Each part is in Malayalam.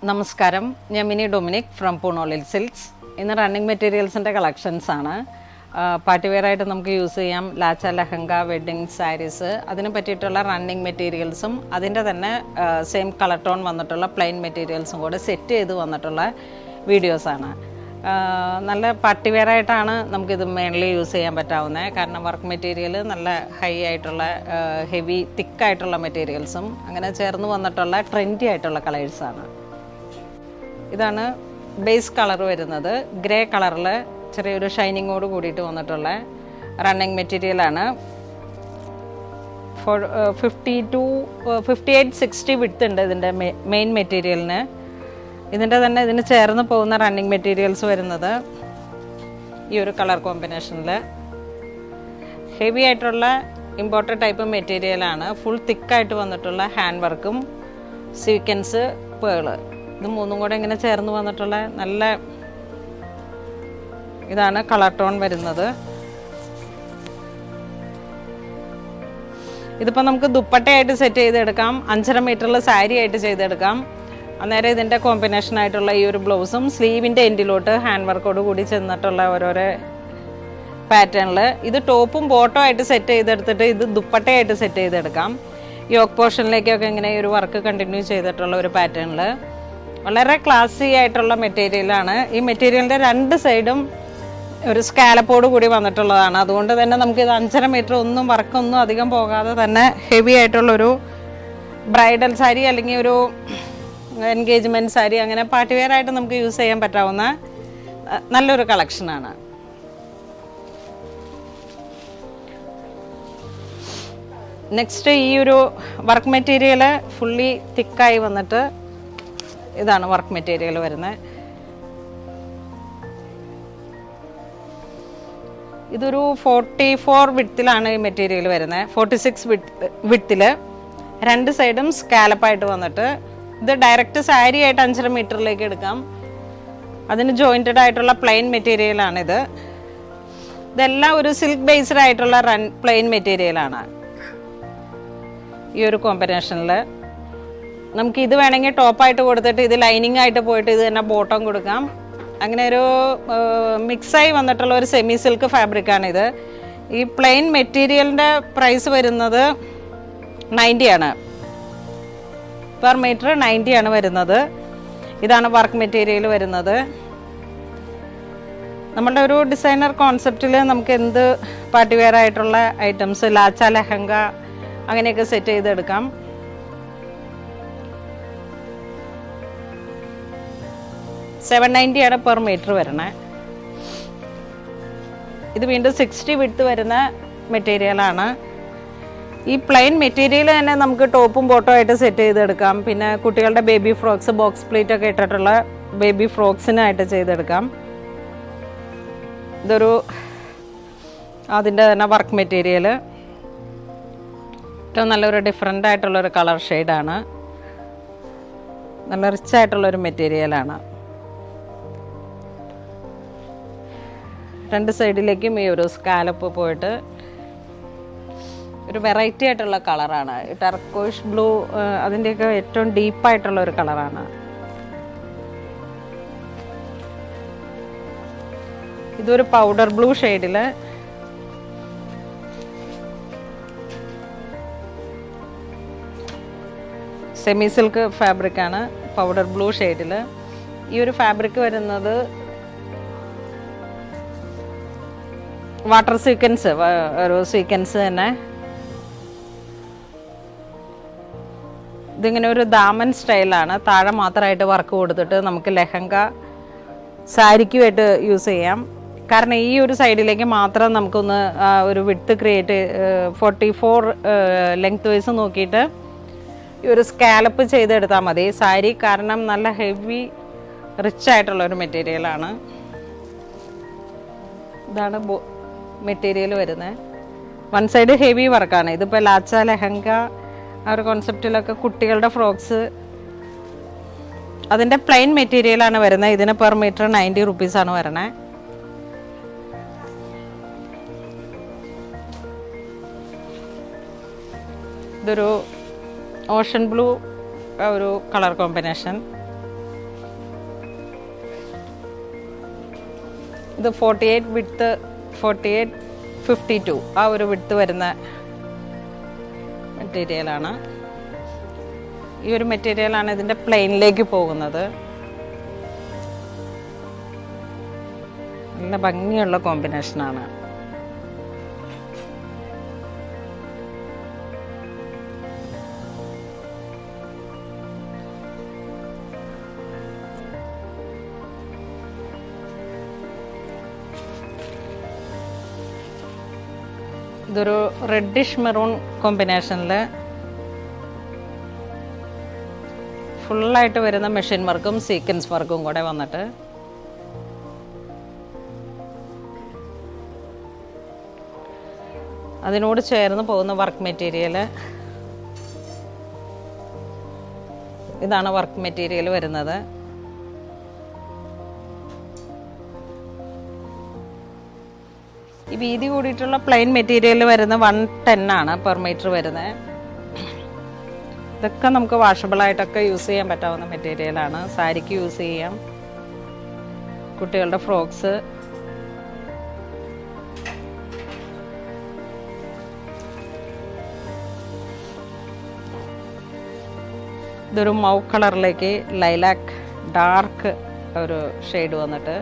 നമസ്കാരം, ഞാൻ മിനി ഡൊമിനിക് ഫ്രം പൂണോളിൽ സിൽക്സ്. ഇന്ന് റണ്ണിങ് മെറ്റീരിയൽസിൻ്റെ കളക്ഷൻസാണ്. പാർട്ടി വെയർ ആയിട്ട് നമുക്ക് യൂസ് ചെയ്യാം. ലാച്ച, ലഹങ്ക, വെഡ്ഡിങ് സാരീസ്, അതിന് പറ്റിയിട്ടുള്ള റണ്ണിങ് മെറ്റീരിയൽസും അതിൻ്റെ തന്നെ സെയിം കളർ ടോൺ വന്നിട്ടുള്ള പ്ലെയിൻ മെറ്റീരിയൽസും കൂടെ സെറ്റ് ചെയ്ത് വന്നിട്ടുള്ള വീഡിയോസാണ്. നല്ല പാർട്ടി വെയർ ആയിട്ടാണ് നമുക്കിത് മെയിൻലി യൂസ് ചെയ്യാൻ പറ്റാവുന്നത്. കാരണം വർക്ക് മെറ്റീരിയൽ നല്ല ഹൈ ആയിട്ടുള്ള ഹെവി തിക്കായിട്ടുള്ള മെറ്റീരിയൽസും അങ്ങനെ ചേർന്ന് വന്നിട്ടുള്ള ട്രെൻഡി ആയിട്ടുള്ള കളേഴ്സാണ്. ഇതാണ് ബേസ് കളർ വരുന്നത്. ഗ്രേ കളറിൽ ചെറിയൊരു ഷൈനിങ്ങോട് കൂടിയിട്ട് വന്നിട്ടുള്ള റണ്ണിങ് മെറ്റീരിയലാണ്. 58-60 വിഡ്ത്ത് ഉണ്ട് ഇതിൻ്റെ മെയിൻ മെറ്റീരിയലിന്. ഇതിന് ചേർന്ന് പോകുന്ന റണ്ണിങ് മെറ്റീരിയൽസ് വരുന്നത് ഈ ഒരു കളർ കോമ്പിനേഷനിൽ ഹെവി ആയിട്ടുള്ള ഇമ്പോർട്ടഡ് ടൈപ്പ് മെറ്റീരിയലാണ്. ഫുൾ തിക്കായിട്ട് വന്നിട്ടുള്ള ഹാൻഡ് വർക്കും സീക്വൻസ് പേള്, ഇത് മൂന്നും കൂടെ ഇങ്ങനെ ചേർന്ന് വന്നിട്ടുള്ള നല്ല ഇതാണ് കളർ ടോൺ വരുന്നത്. ഇതിപ്പോൾ നമുക്ക് ദുപ്പട്ടയായിട്ട് സെറ്റ് ചെയ്തെടുക്കാം, 5.5 മീറ്ററിൽ സാരി ആയിട്ട് ചെയ്തെടുക്കാം. അന്നേരം ഇതിൻ്റെ കോമ്പിനേഷനായിട്ടുള്ള ഈ ഒരു ബ്ലൗസും സ്ലീവിൻ്റെ എൻഡിലോട്ട് ഹാൻഡ് വർക്കോട് കൂടി ചെന്നിട്ടുള്ള ഓരോരോ പാറ്റേണിൽ ഇത് ടോപ്പും ബോട്ടോ ആയിട്ട് സെറ്റ് ചെയ്തെടുത്തിട്ട് ഇത് ദുപ്പട്ടയായിട്ട് സെറ്റ് ചെയ്തെടുക്കാം. യോക്ക് പോർഷനിലേക്കൊക്കെ ഇങ്ങനെ ഒരു വർക്ക് കണ്ടിന്യൂ ചെയ്തിട്ടുള്ള ഒരു പാറ്റേണിൽ വളരെ ക്ലാസി ആയിട്ടുള്ള മെറ്റീരിയലാണ്. ഈ മെറ്റീരിയലിൻ്റെ രണ്ട് സൈഡും ഒരു സ്കാലപ്പോട് കൂടി വന്നിട്ടുള്ളതാണ്. അതുകൊണ്ട് തന്നെ നമുക്കിത് 5.5 മീറ്റർ ഒന്നും വർക്കൊന്നും അധികം പോകാതെ തന്നെ ഹെവി ആയിട്ടുള്ളൊരു ബ്രൈഡൽ സാരി അല്ലെങ്കിൽ ഒരു എൻഗേജ്മെൻറ്റ് സാരി അങ്ങനെ പാർട്ടി വെയർ ആയിട്ട് നമുക്ക് യൂസ് ചെയ്യാൻ പറ്റാവുന്ന നല്ലൊരു കളക്ഷനാണ്. നെക്സ്റ്റ് ഈ ഒരു വർക്ക് മെറ്റീരിയൽ ഫുള്ളി തിക്കായി വന്നിട്ട് ഇതാണ് വർക്ക് മെറ്റീരിയൽ വരുന്നത്. ഇതൊരു 44 വിഡ്ത്തിലാണ് ഈ മെറ്റീരിയൽ വരുന്നത്. 46 വിഡ്ത്തിൽ രണ്ട് സൈഡും സ്കാലപ്പായിട്ട് വന്നിട്ട് ഇത് ഡയറക്റ്റ് സാരി ആയിട്ട് 5.5 മീറ്ററിലേക്ക് എടുക്കാം. അതിന് ജോയിൻറ്റഡ് ആയിട്ടുള്ള പ്ലെയിൻ മെറ്റീരിയലാണിത്. ഇതെല്ലാം ഒരു സിൽക്ക് ബേസ്ഡ് ആയിട്ടുള്ള പ്ലെയിൻ മെറ്റീരിയലാണ്. ഈ ഒരു കോമ്പിനേഷനിൽ നമുക്ക് ഇത് വേണമെങ്കിൽ ടോപ്പായിട്ട് കൊടുത്തിട്ട് ഇത് ലൈനിങ് ആയിട്ട് പോയിട്ട് ഇത് തന്നെ ബോട്ടം കൊടുക്കാം. അങ്ങനെ ഒരു മിക്സായി വന്നിട്ടുള്ള ഒരു സെമി സിൽക്ക് ഫാബ്രിക്കാണിത്. ഈ പ്ലെയിൻ മെറ്റീരിയലിൻ്റെ പ്രൈസ് വരുന്നത് 90 ആണ്. പെർ മീറ്റർ 90 ആണ് വരുന്നത്. ഇതാണ് വർക്ക് മെറ്റീരിയൽ വരുന്നത്. നമ്മളുടെ ഒരു ഡിസൈനർ കോൺസെപ്റ്റിൽ നമുക്ക് എന്ത് പാർട്ടി വെയർ ആയിട്ടുള്ള ഐറ്റംസ് ലാച്ച, ലഹങ്ക അങ്ങനെയൊക്കെ സെറ്റ് ചെയ്തെടുക്കാം. $790 ആണ് പെർ മീറ്റർ വരണേ. ഇത് വീണ്ടും 60 വിഡ്ത്ത് വരുന്ന മെറ്റീരിയലാണ്. ഈ പ്ലെയിൻ മെറ്റീരിയൽ തന്നെ നമുക്ക് ടോപ്പും ബോട്ടോ ആയിട്ട് സെറ്റ് ചെയ്തെടുക്കാം. പിന്നെ കുട്ടികളുടെ ബേബി ഫ്രോക്സ്, ബോക്സ് പ്ലീറ്റ് ഒക്കെ ഇട്ടിട്ടുള്ള ബേബി ഫ്രോക്സിനായിട്ട് ചെയ്തെടുക്കാം. ഇതൊരു അതിൻ്റെ തന്നെ വർക്ക് മെറ്റീരിയൽ ഏറ്റവും നല്ലൊരു ഡിഫറെൻ്റ് ആയിട്ടുള്ളൊരു കളർ ഷെയ്ഡാണ്. നല്ല റിച്ച് ആയിട്ടുള്ളൊരു മെറ്റീരിയലാണ്. രണ്ട് സൈഡിലേക്കും ഈ ഒരു സ്കാലപ്പ് പോയിട്ട് ഒരു വെറൈറ്റി ആയിട്ടുള്ള കളറാണ്. ടർക്കോഷ് ബ്ലൂ അതിൻ്റെയൊക്കെ ഏറ്റവും ഡീപ്പായിട്ടുള്ള ഒരു കളറാണ്. ഇതൊരു പൗഡർ ബ്ലൂ ഷെയ്ഡിൽ സെമി സിൽക്ക് ഫാബ്രിക്കാണ്. പൗഡർ ബ്ലൂ ഷെയ്ഡിൽ ഈ ഒരു ഫാബ്രിക് വരുന്നത് വാട്ടർ സീക്വൻസ്, ഒരു സീക്വൻസ് തന്നെ. ഇതിങ്ങനെ ഒരു ദാമൻ സ്റ്റൈലാണ്. താഴെ മാത്രമായിട്ട് വർക്ക് കൊടുത്തിട്ട് നമുക്ക് ലഹങ്ക സാരിക്കുമായിട്ട് യൂസ് ചെയ്യാം. കാരണം ഈ ഒരു സൈഡിലേക്ക് മാത്രം നമുക്കൊന്ന് ഒരു വിഡ്ത്ത് ക്രിയേറ്റ് 44 ലെങ്ത് വൈസ് നോക്കിയിട്ട് ഈ ഒരു സ്കാലപ്പ് ചെയ്തെടുത്താൽ മതി സാരി. കാരണം നല്ല ഹെവി റിച്ച് ആയിട്ടുള്ളൊരു മെറ്റീരിയലാണ്. ഇതാണ് മെറ്റീരിയൽ വരുന്നത്. വൺ സൈഡ് ഹെവി വർക്കാണ്. ഇതിപ്പോൾ ലാച്ച, ലഹങ്ക ആ ഒരു കോൺസെപ്റ്റിലൊക്കെ കുട്ടികളുടെ ഫ്രോക്സ് അതിൻ്റെ പ്ലെയിൻ മെറ്റീരിയലാണ് വരുന്നത്. ഇതിന് പെർ മീറ്റർ 90 റുപ്പീസാണ് വരണേ. ഇതൊരു ഓഷൻ ബ്ലൂ ഒരു കളർ കോമ്പിനേഷൻ. ഇത് 48 വിഡ്ത്ത് 48-52 ആ ഒരു വിഡ്ത്ത് വരുന്ന മെറ്റീരിയലാണ്. ഈ ഒരു മെറ്റീരിയലാണ് ഇതിൻ്റെ പ്ലെയിനിലേക്ക് പോകുന്നത്. നല്ല ഭംഗിയുള്ള കോമ്പിനേഷനാണ്. ഇതൊരു റെഡിഷ് മെറൂൺ കോമ്പിനേഷനിൽ ഫുള്ളായിട്ട് വരുന്ന മെഷീൻ വർക്കും സീക്വൻസ് വർക്കും കൂടെ വന്നിട്ട് അതിനോട് ചേർന്ന് പോകുന്ന വർക്ക് മെറ്റീരിയൽ. ഇതാണ് വർക്ക് മെറ്റീരിയൽ വരുന്നത്. ഈ വീതി കൂടിയിട്ടുള്ള പ്ലെയിൻ മെറ്റീരിയൽ വരുന്ന 110 ആണ് പെർ മീറ്റർ വരുന്നത്. ഇതൊക്കെ നമുക്ക് വാഷബിളായിട്ടൊക്കെ യൂസ് ചെയ്യാൻ പറ്റാവുന്ന മെറ്റീരിയലാണ്. സാരിക്ക് യൂസ് ചെയ്യാം, കുട്ടികളുടെ ഫ്രോക്സ്, ഇതൊരു മൗ കളറിലേക്ക് ലൈലാക്ക് ഡാർക്ക് ഒരു ഷെയ്ഡ് വന്നിട്ട്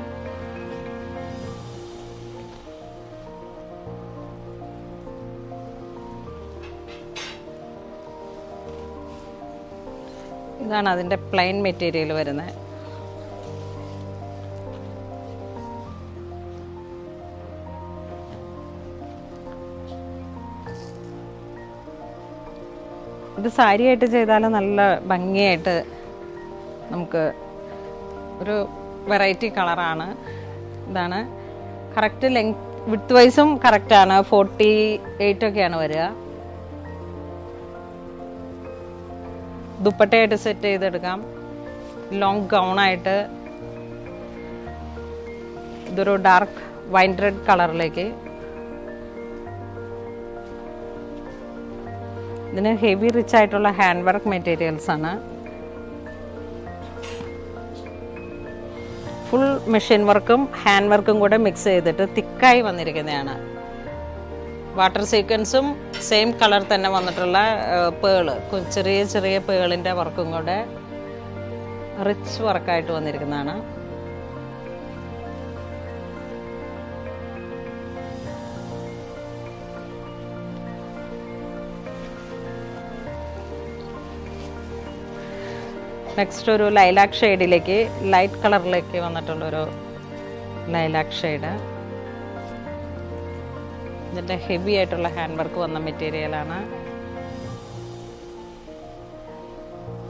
ഇതാണ് അതിൻ്റെ പ്ലെയിൻ മെറ്റീരിയൽ വരുന്നത്. ഇത് സാരിയായിട്ട് ചെയ്താൽ നല്ല ഭംഗിയായിട്ട് നമുക്ക് ഒരു വെറൈറ്റി കളറാണ്. ഇതാണ് കറക്റ്റ് ലെങ്ത് വിഡ്ത്ത് വൈസും കറക്റ്റാണ്. 48 ഒക്കെയാണ് വരിക. ദുപ്പട്ടയായിട്ട് സെറ്റ് ചെയ്തെടുക്കാം, ലോങ് ഗൗണായിട്ട്. ഇതൊരു ഡാർക്ക് വൈൻ റെഡ് കളറിലേക്ക്. ഇതിന് ഹെവി റിച്ച് ആയിട്ടുള്ള ഹാൻഡ് വർക്ക് മെറ്റീരിയൽസ് ആണ്. ഫുൾ മെഷീൻ വർക്കും ഹാൻഡ് വർക്കും കൂടെ മിക്സ് ചെയ്തിട്ട് തിക്കായി വന്നിരിക്കുന്നതാണ്. വാട്ടർ സീക്വൻസും സെയിം കളർ തന്നെ വന്നിട്ടുള്ള പേള്, ചെറിയ ചെറിയ പേളിൻ്റെ വർക്കും കൂടെ റിച്ച് വർക്കായിട്ട് വന്നിരിക്കുന്നതാണ്. നെക്സ്റ്റ് ഒരു ലൈലാക്ക് ഷെയ്ഡിലേക്ക്, ലൈറ്റ് കളറിലേക്ക് വന്നിട്ടുള്ളൊരു ലൈലാക്ക് ഷെയ്ഡ്. ഇതിൻ്റെ ഹെവി ആയിട്ടുള്ള ഹാൻഡ് വർക്ക് വന്ന മെറ്റീരിയലാണ്.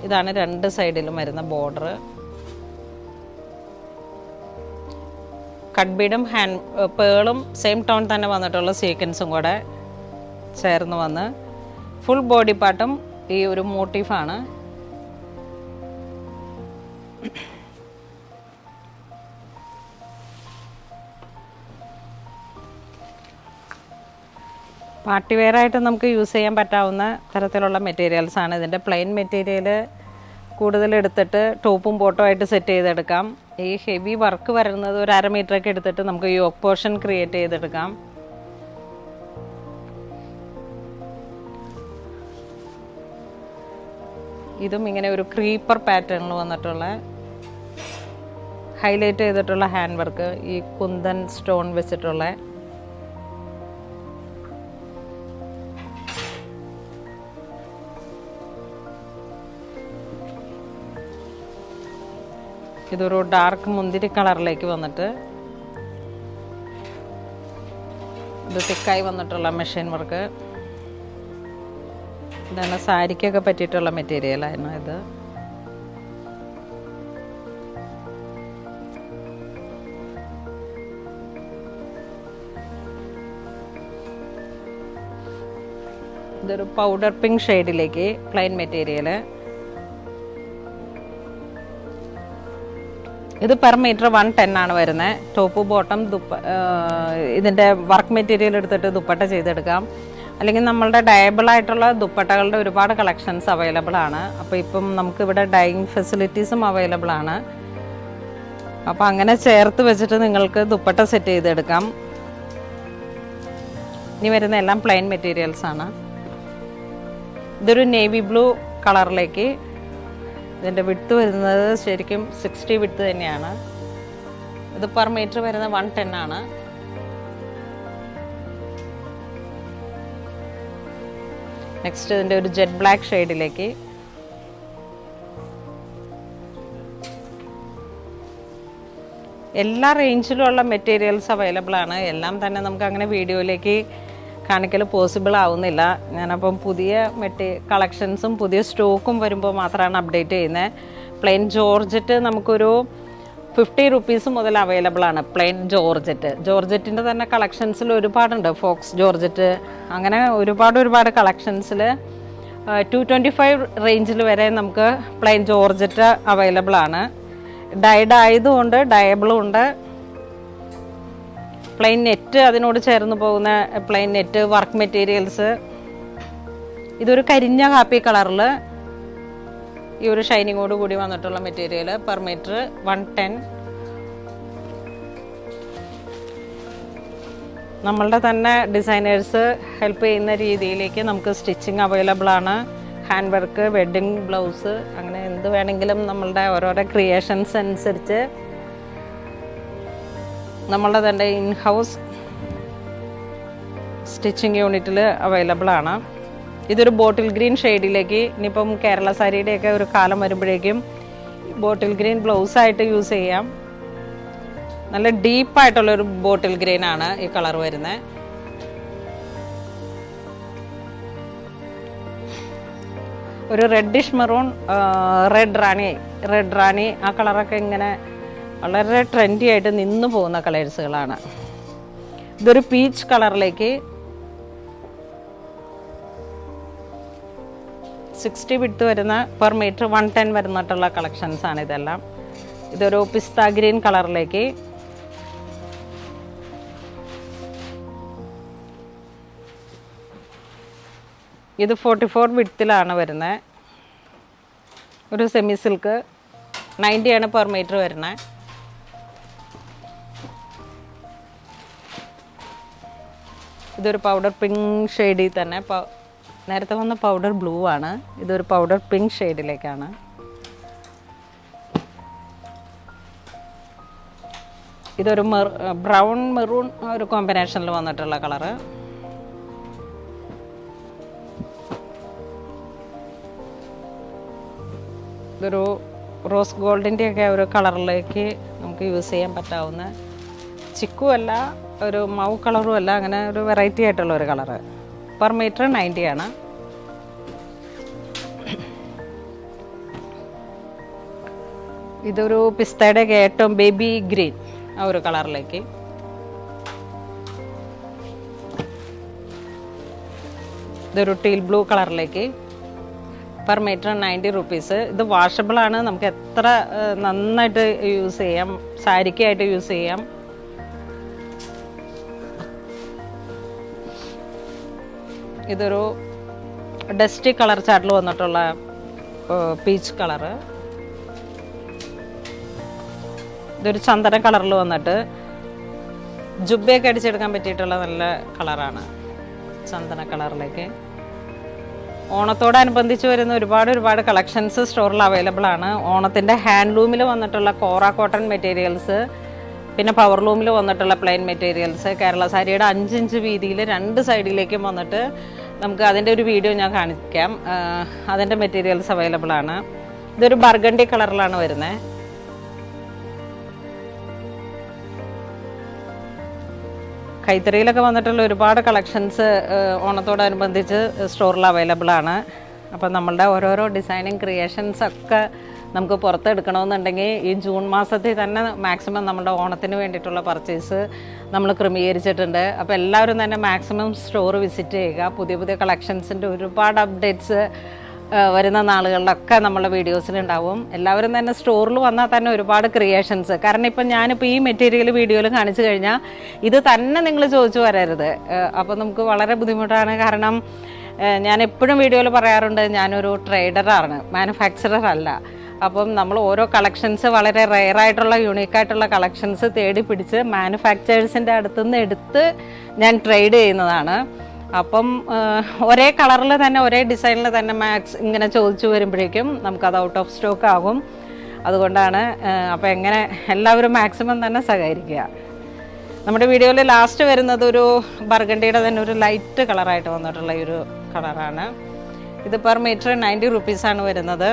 ഇതാണ് രണ്ട് സൈഡിലും വരുന്ന ബോർഡർ. കട്ട് ബീഡും പേളും സെയിം ടോൺ തന്നെ വന്നിട്ടുള്ള സീക്വൻസും കൂടെ ചേർന്ന് വന്ന് ഫുൾ ബോഡി പാർട്ടും ഈ ഒരു മോട്ടീഫാണ്. പാർട്ടി വെയറായിട്ട് നമുക്ക് യൂസ് ചെയ്യാൻ പറ്റാവുന്ന തരത്തിലുള്ള മെറ്റീരിയൽസാണ്. ഇതിൻ്റെ പ്ലെയിൻ മെറ്റീരിയൽ കൂടുതൽ എടുത്തിട്ട് ടോപ്പും ബോട്ടും ആയിട്ട് സെറ്റ് ചെയ്തെടുക്കാം. ഈ ഹെവി വർക്ക് വരുന്നത് ഒരു 1/2 മീറ്ററൊക്കെ എടുത്തിട്ട് നമുക്ക് യോക്ക് പോർഷൻ ക്രിയേറ്റ് ചെയ്തെടുക്കാം. ഇതും ഇങ്ങനെ ഒരു ക്രീപ്പർ പാറ്റേണിൽ വന്നിട്ടുള്ള ഹൈലൈറ്റ് ചെയ്തിട്ടുള്ള ഹാൻഡ് വർക്ക്, ഈ കുന്തൻ സ്റ്റോൺ വെച്ചിട്ടുള്ള. ഇതൊരു ഡാർക്ക് മുന്തിരി കളറിലേക്ക് വന്നിട്ട് ഇത് തിക്കായി വന്നിട്ടുള്ള മെഷീൻ വർക്ക്. ഇതാണ് സാരിക്കൊക്കെ പറ്റിയിട്ടുള്ള മെറ്റീരിയലായിരുന്നു ഇത്. ഇതൊരു പൗഡർ പിങ്ക് ഷെയ്ഡിലേക്ക് പ്ലെയിൻ മെറ്റീരിയൽ. ഇത് പെർ മീറ്റർ 110 ആണ് വരുന്നത്. ടോപ്പ് ബോട്ടം ഇതിൻ്റെ വർക്ക് മെറ്റീരിയൽ എടുത്തിട്ട് ദുപ്പട്ട ചെയ്തെടുക്കാം. അല്ലെങ്കിൽ നമ്മളുടെ ഡയബിളായിട്ടുള്ള ദുപ്പട്ടകളുടെ ഒരുപാട് കളക്ഷൻസ് അവൈലബിൾ ആണ്. അപ്പോൾ ഇപ്പം നമുക്കിവിടെ ഡൈയിങ് ഫെസിലിറ്റീസും അവൈലബിൾ ആണ്. അപ്പോൾ അങ്ങനെ ചേർത്ത് വെച്ചിട്ട് നിങ്ങൾക്ക് ദുപ്പട്ട സെറ്റ് ചെയ്തെടുക്കാം. ഇനി വരുന്ന എല്ലാം പ്ലെയിൻ മെറ്റീരിയൽസ് ആണ്. ഇതൊരു നേവി ബ്ലൂ കളറിലേക്ക്, ഇതിൻ്റെ വിഡ്ത്ത് വരുന്നത് ശരിക്കും 60 വിഡ്ത്ത് തന്നെയാണ്. ഇത് പെർ മീറ്റർ വരുന്നത് 110 ആണ്. നെക്സ്റ്റ് ഇതിൻ്റെ ഒരു ജെറ്റ് ബ്ലാക്ക് ഷെയ്ഡിലേക്ക്, എല്ലാ റേഞ്ചിലുള്ള മെറ്റീരിയൽസ് അവൈലബിൾ ആണ്. എല്ലാം തന്നെ നമുക്ക് അങ്ങനെ വീഡിയോയിലേക്ക് കാണിക്കൽ പോസിബിൾ ആവുന്നില്ല. ഞാനപ്പം പുതിയ കളക്ഷൻസും പുതിയ സ്റ്റോക്കും വരുമ്പോൾ മാത്രമാണ് അപ്ഡേറ്റ് ചെയ്യുന്നത്. പ്ലെയിൻ ജോർജറ്റ് നമുക്കൊരു 50 റുപ്പീസ് മുതൽ അവൈലബിൾ ആണ്. പ്ലെയിൻ ജോർജറ്റിൻ്റെ തന്നെ കളക്ഷൻസിൽ ഒരുപാടുണ്ട്. ഫോക്സ് ജോർജറ്റ്, അങ്ങനെ ഒരുപാട് കളക്ഷൻസിൽ 225 റേഞ്ചിൽ വരെ നമുക്ക് പ്ലെയിൻ ജോർജറ്റ് അവൈലബിൾ ആണ്. ഡൈഡ് ആയതുകൊണ്ട് ഡയബിളും ഉണ്ട്. പ്ലെയിൻ നെറ്റ്, അതിനോട് ചേർന്ന് പോകുന്ന പ്ലെയിൻ നെറ്റ് വർക്ക് മെറ്റീരിയൽസ്. ഇതൊരു കരിഞ്ഞ കാപ്പി കളറിൽ ഈ ഒരു ഷൈനിങ്ങോട് കൂടി വന്നിട്ടുള്ള മെറ്റീരിയൽ പെർ മീറ്റർ 110. നമ്മളുടെ തന്നെ ഡിസൈനേഴ്സ് ഹെൽപ്പ് ചെയ്യുന്ന രീതിയിലേക്ക് നമുക്ക് സ്റ്റിച്ചിങ് അവൈലബിൾ ആണ്. ഹാൻഡ് വർക്ക്, വെഡ്ഡിങ് ബ്ലൗസ്, അങ്ങനെ എന്ത് വേണമെങ്കിലും നമ്മളുടെ ഓരോരോ ക്രിയേഷൻസ് അനുസരിച്ച് നമ്മളുടെ തന്നെ ഇൻ ഹൗസ് സ്റ്റിച്ചിങ് യൂണിറ്റിൽ അവൈലബിൾ ആണ്. ഇതൊരു ബോട്ടിൽ ഗ്രീൻ ഷെയ്ഡിലേക്ക്, ഇനിയിപ്പം കേരള സാരിയുടെയൊക്കെ ഒരു കാലം വരുമ്പോഴേക്കും ബോട്ടിൽ ഗ്രീൻ ബ്ലൗസായിട്ട് യൂസ് ചെയ്യാം. നല്ല ഡീപ്പായിട്ടുള്ളൊരു ബോട്ടിൽ ഗ്രീൻ ആണ് ഈ കളർ വരുന്നത്. ഒരു റെഡിഷ് മെറൂൺ, റെഡ് റാണി ആ കളറൊക്കെ ഇങ്ങനെ വളരെ ട്രെൻഡി ആയിട്ട് നിന്ന് പോകുന്ന കളേഴ്സുകളാണ്. ഇതൊരു പീച്ച് കളറിലേക്ക് 60 വിഡ്ത്ത് വരുന്ന പെർ മീറ്റർ 110 വരുന്നിട്ടുള്ള കളക്ഷൻസാണ് ഇതെല്ലാം. ഇതൊരു പിസ്ത ഗ്രീൻ കളറിലേക്ക്, ഇത് 44 വിഡ്ത്തിലാണ് വരുന്നത്. ഒരു സെമി സിൽക്ക് 90 ആണ് പെർ മീറ്റർ വരുന്നത്. ഇതൊരു പൗഡർ പിങ്ക് ഷെയ്ഡിൽ തന്നെ, നേരത്തെ വന്ന പൗഡർ ബ്ലൂ ആണ്, ഇതൊരു പൗഡർ പിങ്ക് ഷെയ്ഡിലേക്കാണ്. ഇതൊരു ബ്രൗൺ മെറൂൺ ഒരു കോമ്പിനേഷനിൽ വന്നിട്ടുള്ള കളറ്. ഇതൊരു റോസ് ഗോൾഡിൻ്റെയൊക്കെ ഒരു കളറിലേക്ക് നമുക്ക് യൂസ് ചെയ്യാൻ പറ്റാവുന്ന, ചിക്കും അല്ല ഒരു മൗ കളറും അല്ല, അങ്ങനെ ഒരു വെറൈറ്റി ആയിട്ടുള്ള ഒരു കളറ്. പെർ മീറ്റർ 90 ആണ്. ഇതൊരു പിസ്തയുടെയൊക്കെ ഏറ്റവും ബേബി ഗ്രീൻ ആ ഒരു കളറിലേക്ക്. ഇതൊരു ടീൽ ബ്ലൂ കളറിലേക്ക് പെർ മീറ്റർ 90 റുപ്പീസ്. ഇത് വാഷബിൾ ആണ്, നമുക്ക് എത്ര നന്നായിട്ട് യൂസ് ചെയ്യാം, സാരിക്കായിട്ട് യൂസ് ചെയ്യാം. ഇതൊരു ഡസ്റ്റി കളർ ചാർട്ടിൽ വന്നിട്ടുള്ള പീച്ച് കളറ്. ഇതൊരു ചന്ദന കളറിൽ വന്നിട്ട് ജുബയൊക്കെ അടിച്ചെടുക്കാൻ പറ്റിയിട്ടുള്ള നല്ല കളറാണ്, ചന്ദന കളറിലേക്ക്. ഓണത്തോടനുബന്ധിച്ച് വരുന്ന ഒരുപാട് കളക്ഷൻസ് സ്റ്റോറിൽ അവൈലബിൾ ആണ്. ഓണത്തിൻ്റെ ഹാൻഡ്ലൂമിൽ വന്നിട്ടുള്ള കോറ കോട്ടൺ മെറ്റീരിയൽസ്, പിന്നെ പവർ ലൂമിൽ വന്നിട്ടുള്ള പ്ലെയിൻ മെറ്റീരിയൽസ്, കേരള സാരിയുടെ 5 ഇഞ്ച് വീതിയിൽ 2 സൈഡിലേക്കും വന്നിട്ട് നമുക്ക് അതിൻ്റെ ഒരു വീഡിയോ ഞാൻ കാണിക്കാം. അതിൻ്റെ മെറ്റീരിയൽസ് അവൈലബിൾ ആണ്. ഇതൊരു ബർഗണ്ടി കളറിലാണ് വരുന്നത്. കൈത്തറിയിലൊക്കെ വന്നിട്ടുള്ള ഒരുപാട് കളക്ഷൻസ് ഓണത്തോടനുബന്ധിച്ച് സ്റ്റോറിൽ അവൈലബിൾ ആണ്. അപ്പം നമ്മളുടെ ഓരോരോ ഡിസൈനിങ് ക്രിയേഷൻസ് ഒക്കെ നമുക്ക് പുറത്തെടുക്കണമെന്നുണ്ടെങ്കിൽ ഈ ജൂൺ മാസത്തിൽ തന്നെ മാക്സിമം നമ്മുടെ ഓണത്തിന് വേണ്ടിയിട്ടുള്ള പർച്ചേസ് നമ്മൾ ക്രമീകരിച്ചിട്ടുണ്ട്. അപ്പോൾ എല്ലാവരും തന്നെ മാക്സിമം സ്റ്റോർ വിസിറ്റ് ചെയ്യുക. പുതിയ കളക്ഷൻസിൻ്റെ ഒരുപാട് അപ്ഡേറ്റ്സ് വരുന്ന നാളുകളിലൊക്കെ നമ്മളെ വീഡിയോസിലുണ്ടാവും. എല്ലാവരും തന്നെ സ്റ്റോറിൽ വന്നാൽ തന്നെ ഒരുപാട് ക്രിയേഷൻസ്, കാരണം ഇപ്പം ഞാനിപ്പോൾ ഈ മെറ്റീരിയൽ വീഡിയോയിൽ കാണിച്ചു കഴിഞ്ഞാൽ ഇത് തന്നെ നിങ്ങൾ ചോദിച്ചു വരരുത്. അപ്പോൾ നമുക്ക് വളരെ ബുദ്ധിമുട്ടാണ്. കാരണം ഞാൻ എപ്പോഴും വീഡിയോയിൽ പറയാറുണ്ട്, ഞാനൊരു ട്രേഡറാണ്, മാനുഫാക്ചറർ അല്ല. അപ്പം നമ്മൾ ഓരോ കളക്ഷൻസ് വളരെ റെയറായിട്ടുള്ള യുണീക്കായിട്ടുള്ള കളക്ഷൻസ് തേടി പിടിച്ച് മാനുഫാക്ചേഴ്സിൻ്റെ അടുത്തുനിന്ന് എടുത്ത് ഞാൻ ട്രേഡ് ചെയ്യുന്നതാണ്. അപ്പം ഒരേ കളറിൽ തന്നെ ഒരേ ഡിസൈനിൽ തന്നെ ഇങ്ങനെ ചോദിച്ചു വരുമ്പോഴേക്കും നമുക്കത് ഔട്ട് ഓഫ് സ്റ്റോക്ക് ആകും. അതുകൊണ്ടാണ് അപ്പോൾ എങ്ങനെ എല്ലാവരും മാക്സിമം തന്നെ സഹകരിക്കുക. നമ്മുടെ വീഡിയോയിൽ ലാസ്റ്റ് വരുന്നത് ഒരു ബർഗണ്ടിയുടെ തന്നെ ഒരു ലൈറ്റ് കളറായിട്ട് വന്നിട്ടുള്ള ഈ ഒരു കളറാണ്. ഇത് പെർ മീറ്റർ 90 റുപ്പീസാണ് വരുന്നത്.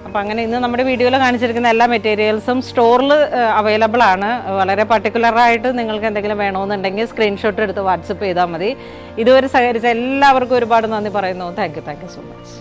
അപ്പോൾ അങ്ങനെ ഇന്ന് നമ്മുടെ വീഡിയോയിൽ കാണിച്ചിരിക്കുന്ന എല്ലാ മെറ്റീരിയൽസും സ്റ്റോറിൽ അവൈലബിൾ ആണ്. വളരെ പർട്ടിക്കുലറായിട്ട് നിങ്ങൾക്ക് എന്തെങ്കിലും വേണമെന്നുണ്ടെങ്കിൽ സ്ക്രീൻഷോട്ട് എടുത്ത് വാട്സപ്പ് ചെയ്താൽ മതി. ഇതുവരെ സഹകരിച്ച എല്ലാവർക്കും ഒരുപാട് നന്ദി പറയുന്നു. Thank you so much.